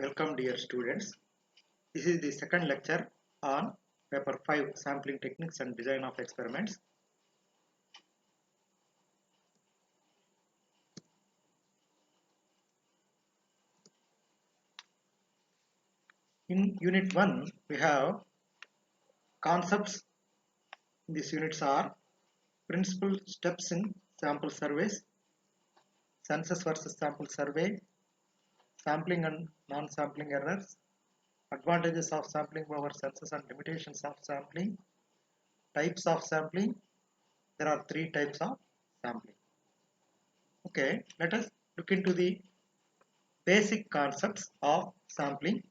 Welcome dear students. This is the second lecture on paper 5 sampling techniques and design of experiments. In unit 1 we have concepts. These units are principal steps in sample surveys, census versus sample survey, sampling and non-sampling errors, advantages of sampling over census and limitations of sampling, types of sampling. There are three types of sampling. Okay, let us look into the basic concepts of sampling.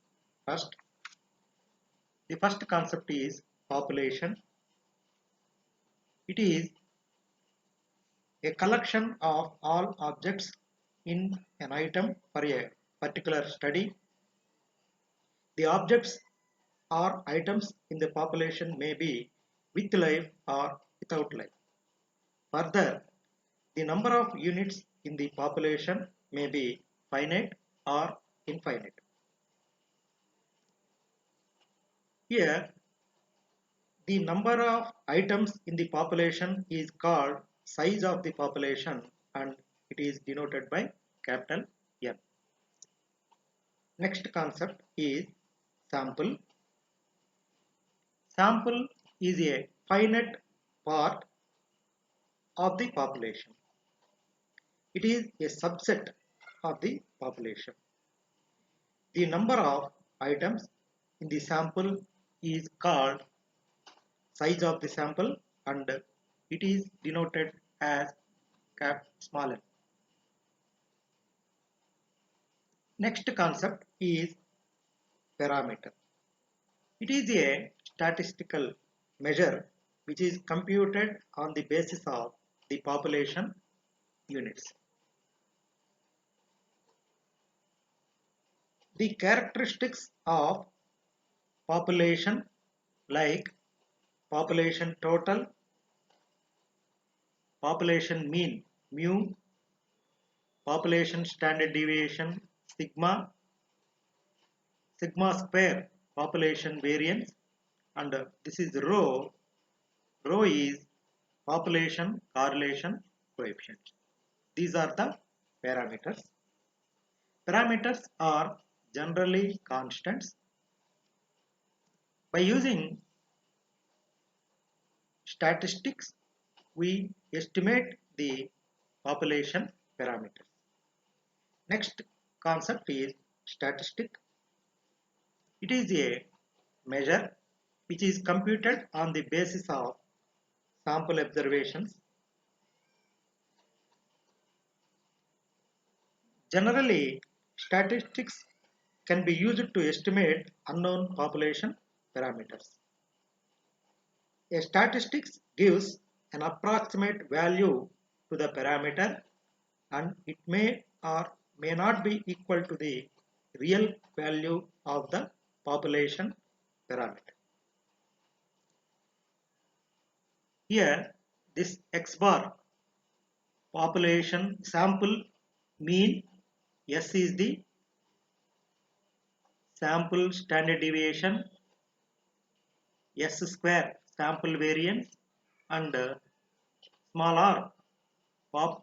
The first concept is population. It is a collection of all objects in an item for a particular study. The objects or items in the population may be with life or without life. Further, the number of units in the population may be finite or infinite. Here, the number of items in the population is called size of the population and it is denoted by capital N. Next concept is sample. Sample is a finite part of the population. It is a subset of the population. The number of items in the sample is called size of the sample and it is denoted as small n. Next concept is parameter. It is a statistical measure which is computed on the basis of the population units. The characteristics of population like population total, population mean mu, population standard deviation sigma, sigma square population variance, and this is rho. Rho is population correlation coefficient. These are the parameters. Parameters are generally constants. By using statistics, we estimate the population parameters. Next concept is statistic. It is a measure which is computed on the basis of sample observations. Generally, statistics can be used to estimate unknown population parameters. A statistics gives an approximate value to the parameter and it may or may not be equal to the real value of the population parameter. Here, this x bar population sample mean, S is the sample standard deviation, S square sample variance, and small r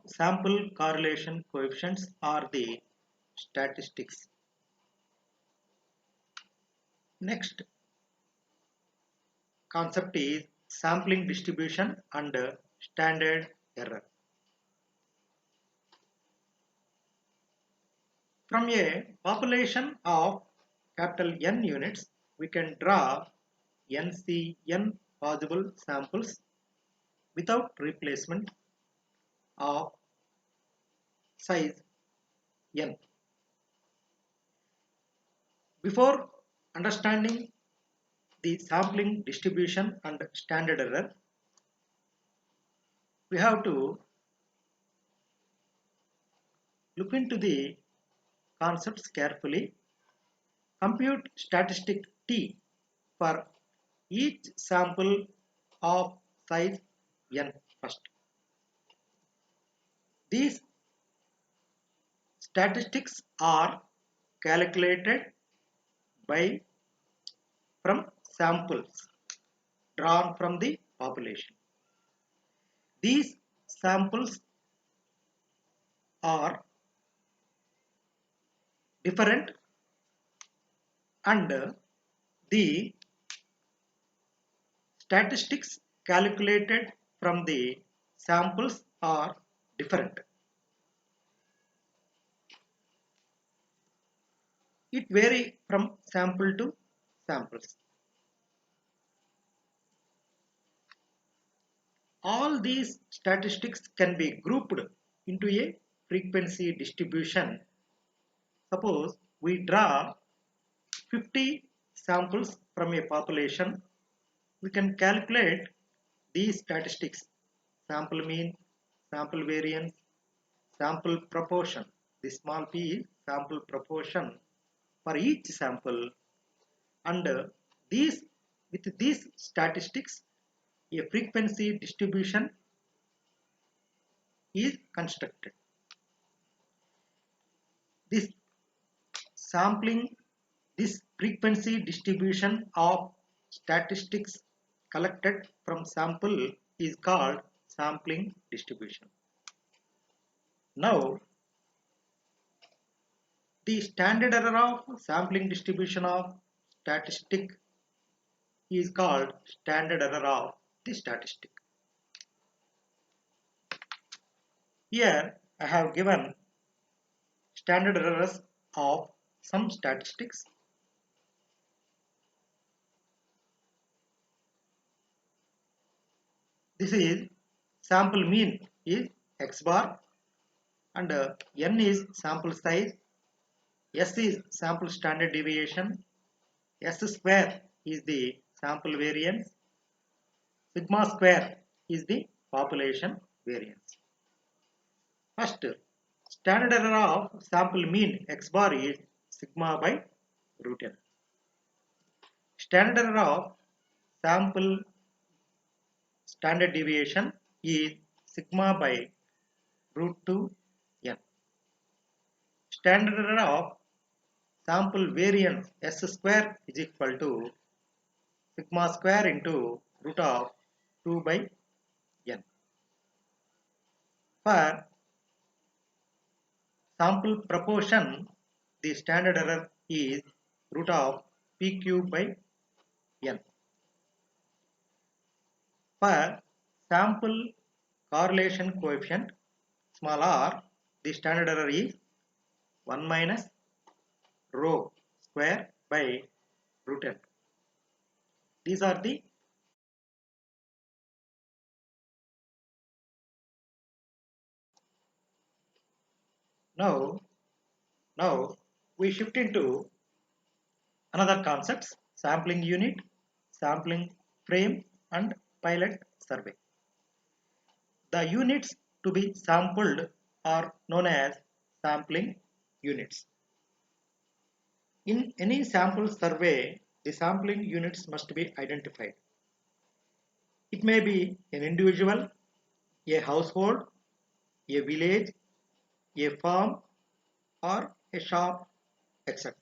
sample correlation coefficients are the statistics. Next concept is sampling distribution and standard error. From a population of capital N units, we can draw NCN possible samples without replacement of size n. Before understanding the sampling distribution and standard error, we have to look into the concepts carefully. Compute statistic T for each sample of size n first. These statistics are calculated by from samples drawn from the population. These samples are different and the statistics calculated from the samples are different. It varies from sample to samples. All these statistics can be grouped into a frequency distribution. Suppose we draw 50 samples from a population. We can calculate these statistics: sample mean, sample variance, sample proportion. The small p is sample proportion for each sample, and these with these statistics a frequency distribution is constructed. This sampling, this frequency distribution of statistics collected from sample is called sampling distribution. Now, the standard error of sampling distribution of statistic is called standard error of the statistic. Here I have given standard errors of some statistics. This is sample mean is x bar, and n is sample size, s is sample standard deviation, s square is the sample variance, sigma square is the population variance. First, standard error of sample mean x bar is sigma by root n. Standard error of sample standard deviation is sigma by root 2 n. Standard error of sample variance s square is equal to sigma square into root of 2 by n. For sample proportion, the standard error is root of p cube by n. For sample correlation coefficient small r, the standard error is 1 minus rho square by root n. These are the now we shift into another concepts: sampling unit, sampling frame, and pilot survey. The units to be sampled are known as sampling units. In any sample survey, the sampling units must be identified. It may be an individual, a household, a village, a farm, or a shop, etc.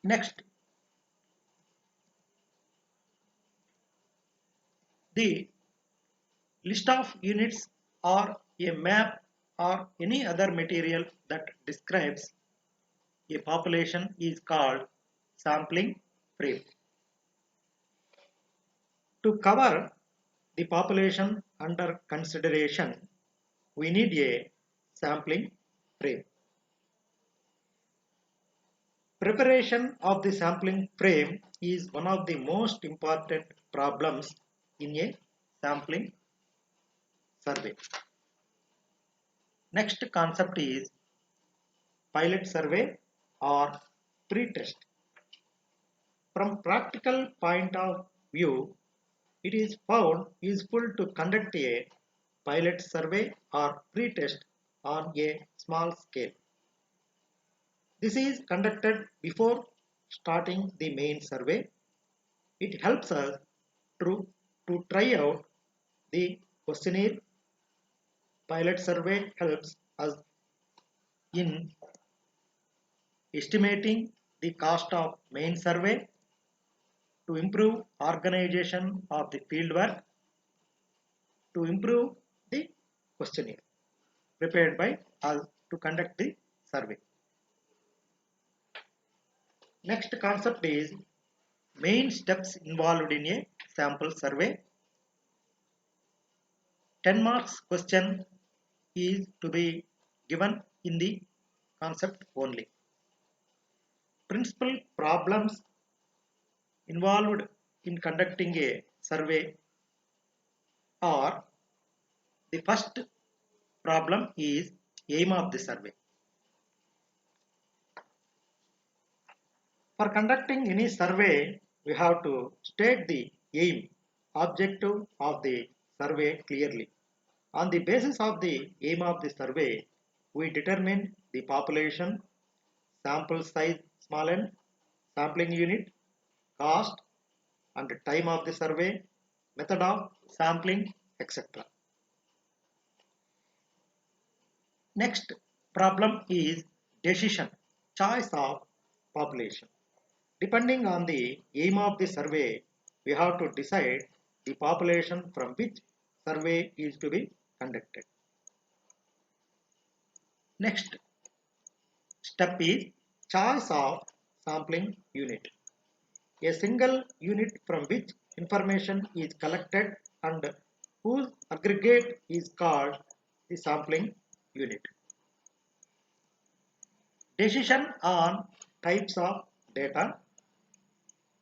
Next, the list of units or a map or any other material that describes a population is called sampling frame. To cover the population under consideration, we need a sampling frame. Preparation of the sampling frame is one of the most important problems in a sampling survey. Next concept is pilot survey or pre-test. From practical point of view, it is found useful to conduct a pilot survey or pre-test on a small scale. This is conducted before starting the main survey. It helps us to try out the questionnaire, Pilot survey helps us in estimating the cost of main survey to improve organization of the fieldwork, to improve the questionnaire prepared by us to conduct the survey. Next concept is main steps involved in a sample survey. 10 marks question is to be given in the concept only. Principal problems involved in conducting a survey are: the first problem is aim of the survey. For conducting any survey, we have to state the aim, objective of the survey clearly. On the basis of the aim of the survey, we determine the population, sample size small n, sampling unit, cost and time of the survey, method of sampling, etc. Next problem is decision, choice of population. Depending on the aim of the survey, we have to decide the population from which survey is to be conducted. Next step is choice of sampling unit. A single unit from which information is collected and whose aggregate is called the sampling unit. Decision on types of data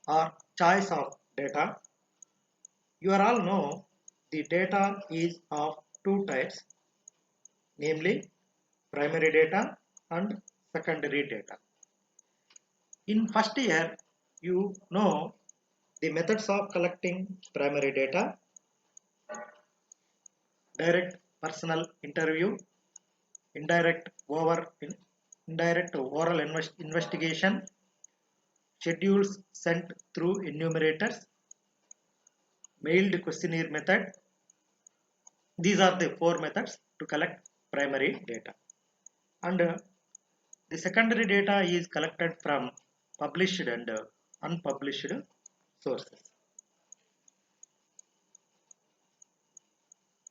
or choice of data. You all know the data is of two types, namely primary data and secondary data. In first year, you know the methods of collecting primary data: direct personal interview, indirect oral investigation, schedules sent through enumerators, mailed questionnaire method. These are the four methods to collect primary data. And the secondary data is collected from published and unpublished sources.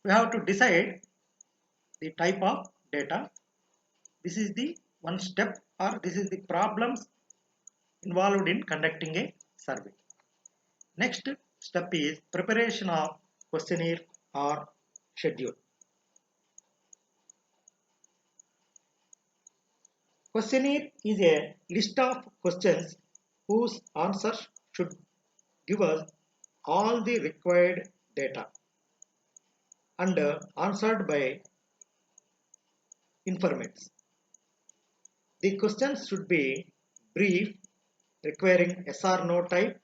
We have to decide the type of data. This is the one step, or this is the problems involved in conducting a survey. Next step is preparation of questionnaire or schedule. Questionnaire is a list of questions whose answers should give us all the required data and answered by informants. The questions should be brief, requiring yes or no type.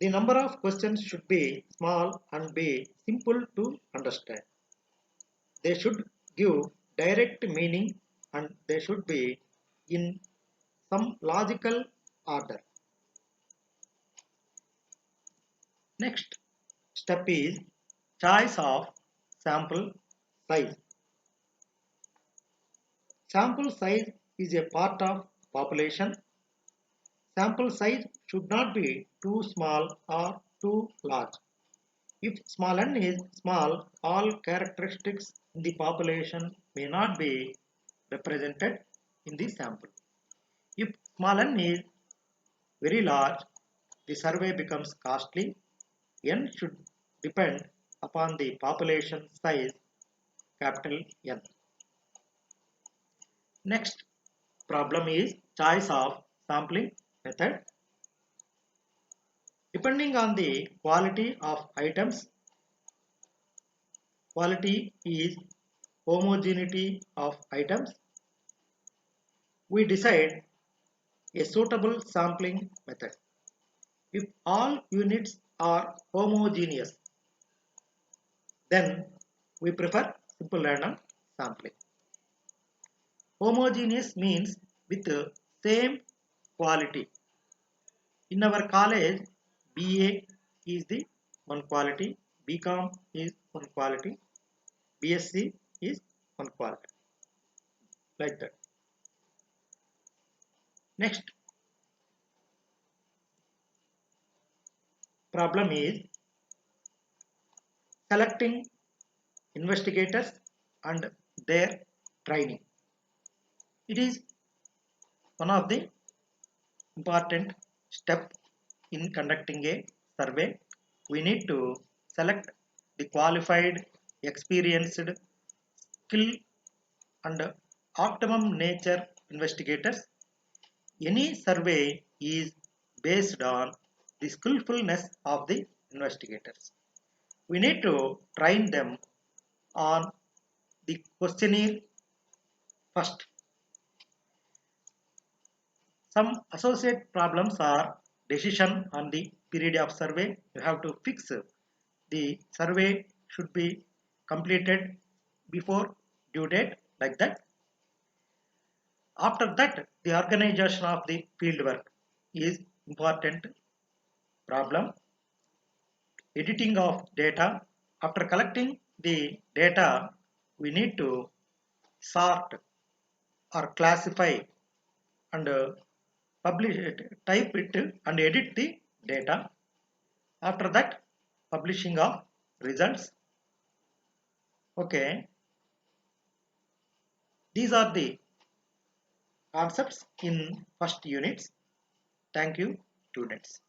The number of questions should be small and be simple to understand. They should give direct meaning and they should be in some logical order. Next step is choice of sample size. Sample size is a part of population. Sample size should not be too small or too large. If small n is small, all characteristics in the population may not be represented in the sample. If small n is very large, the survey becomes costly. N should depend upon the population size, capital N. Next problem is choice of sampling method. Depending on the quality of items, quality is homogeneity of items, we decide a suitable sampling method. If all units are homogeneous, then we prefer simple random sampling. Homogeneous means with the same quality. In our college, BA is the one quality, BCom is one quality, BSc is 1 quality, like that. Next problem is selecting investigators and their training. It is one of the important step in conducting a survey. We need to select the qualified, experienced, skill and optimum nature investigators. Any survey is based on the skillfulness of the investigators. We need to train them on the questionnaire first. Some associate problems are decision on the period of survey. You have to fix the survey should be completed before due date, like that. After that, the organization of the fieldwork is important problem. Editing of data. After collecting the data, we need to sort or classify and publish it, type it and edit the data. After that, publishing of results. Okay, these are the concepts in first units. Thank you, students.